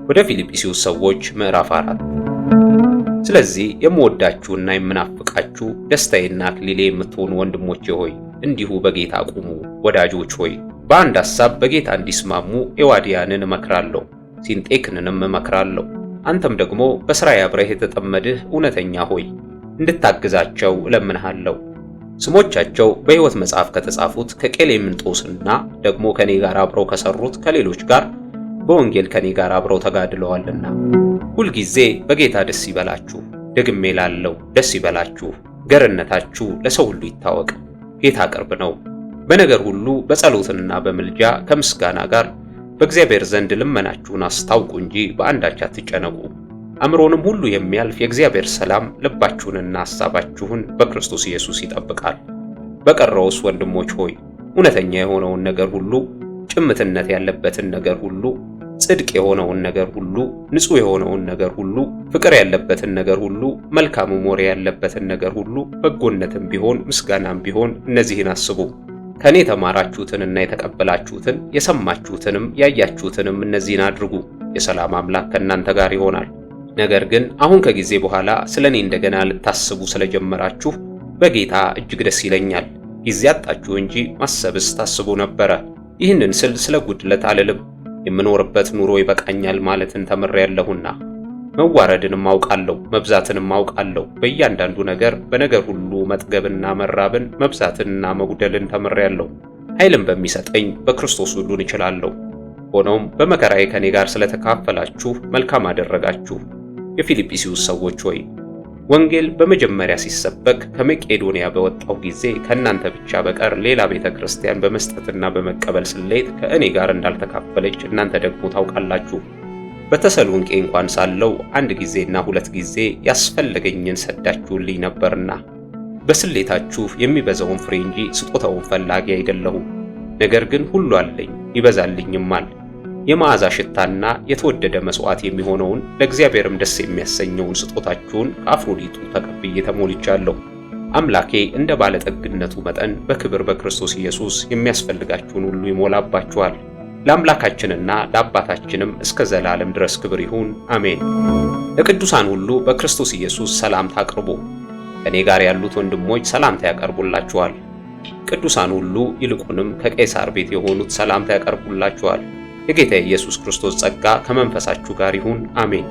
ወደ ፊልጵስዩስ ሰዎች ምዕራፍ 4። ስለዚህ የምወዳችሁና የምናፍቃችሁ ደስታዬና አክሊሌ የምትሆኑ ወንድሞቼ ሆይ እንዲሁ በጌታ ቁሙ። ወዳጆች ሆይ በአንድ ሐሳብ በጌታ እንዲስማሙ ኤዋድያንን እመክራለሁ፣ ሲንጤክንንም እመክራለሁ። አንተም ደግሞ በሥራዬ አብረህ የተጠመድህ እውነተኛ ሆይ እንድታግዛቸው እለምንሃለሁ። ስሞቻቸው በሕይወት መጽሐፍ ከተጻፉት ከቄሌምንጦስና ደግሞ ከኔ ጋር አብረው ከሰሩት ከሌሎች ጋር በወንጌል ከኔ ጋር አብረው ተጋድለዋልና። ሁልጊዜ በጌታ ደስ ይበላችሁ። ደግሜ እላለሁ ደስ ይበላችሁ። ገርነታችሁ ለሰው ሁሉ ይታወቅ፣ ጌታ ቅርብ ነው። በነገር ሁሉ በጸሎትና በምልጃ ከምስጋና ጋር በእግዚአብሔር ዘንድ ልመናችሁን አስታውቁ እንጂ በአንዳች አትጨነቁ። አእምሮንም ሁሉ የሚያልፍ የእግዚአብሔር ሰላም ልባችሁንና ሐሳባችሁን በክርስቶስ ኢየሱስ ይጠብቃል። በቀረውስ ወንድሞች ሆይ እውነተኛ የሆነውን ነገር ሁሉ፣ ጭምትነት ያለበትን ነገር ሁሉ፣ ጽድቅ የሆነውን ነገር ሁሉ፣ ንጹሕ የሆነውን ነገር ሁሉ፣ ፍቅር ያለበትን ነገር ሁሉ፣ መልካም ወሬ ያለበትን ነገር ሁሉ፣ በጎነትም ቢሆን ምስጋናም ቢሆን እነዚህን አስቡ። ከኔ የተማራችሁትንና የተቀበላችሁትን የሰማችሁትንም ያያችሁትንም እነዚህን አድርጉ። የሰላም አምላክ ከእናንተ ጋር ይሆናል። ነገር ግን አሁን ከጊዜ በኋላ ስለኔ እንደገና ልታስቡ ስለጀመራችሁ በጌታ እጅግ ደስ ይለኛል። ጊዜ አጣችሁ እንጂ ማሰብስ ታስቡ ነበረ። ይህንን ስል ስለ ጉድለት አልልም። የምኖርበት ኑሮ ይበቃኛል ማለትን ተምሬያለሁና። መዋረድንም አውቃለሁ፣ መብዛትንም አውቃለሁ። በእያንዳንዱ ነገር በነገር ሁሉ መጥገብና መራብን፣ መብዛትንና መጉደልን ተምሬያለሁ። ኃይልም በሚሰጠኝ በክርስቶስ ሁሉን እችላለሁ። ሆኖም በመከራዬ ከኔ ጋር ስለተካፈላችሁ መልካም አደረጋችሁ። የፊልጵስዩስ ሰዎች ሆይ ወንጌል በመጀመሪያ ሲሰበክ ከመቄዶንያ በወጣው ጊዜ ከእናንተ ብቻ በቀር ሌላ ቤተ ክርስቲያን በመስጠትና በመቀበል ስሌት ከእኔ ጋር እንዳልተካፈለች እናንተ ደግሞ ታውቃላችሁ። በተሰሎንቄ እንኳን ሳለው አንድ ጊዜና ሁለት ጊዜ ያስፈለገኝን ሰዳችሁልኝ ነበርና በስሌታችሁ የሚበዛውን ፍሬ እንጂ ስጦታውን ፈላጊ አይደለሁም። ነገር ግን ሁሉ አለኝ ይበዛልኝማል። የመዓዛ ሽታና የተወደደ መስዋዕት የሚሆነውን ለእግዚአብሔርም ደስ የሚያሰኘውን ስጦታችሁን ከአፍሮዲጡ ተቀብዬ ተሞልቻለሁ። አምላኬ እንደ ባለጠግነቱ መጠን በክብር በክርስቶስ ኢየሱስ የሚያስፈልጋችሁን ሁሉ ይሞላባችኋል። ለአምላካችንና ለአባታችንም እስከ ዘላለም ድረስ ክብር ይሁን፣ አሜን። ለቅዱሳን ሁሉ በክርስቶስ ኢየሱስ ሰላምታ አቅርቡ። ከእኔ ጋር ያሉት ወንድሞች ሰላምታ ያቀርቡላችኋል። ቅዱሳን ሁሉ ይልቁንም ከቄሳር ቤት የሆኑት ሰላምታ ያቀርቡላችኋል። የጌታ ኢየሱስ ክርስቶስ ጸጋ ከመንፈሳችሁ ጋር ይሁን፣ አሜን።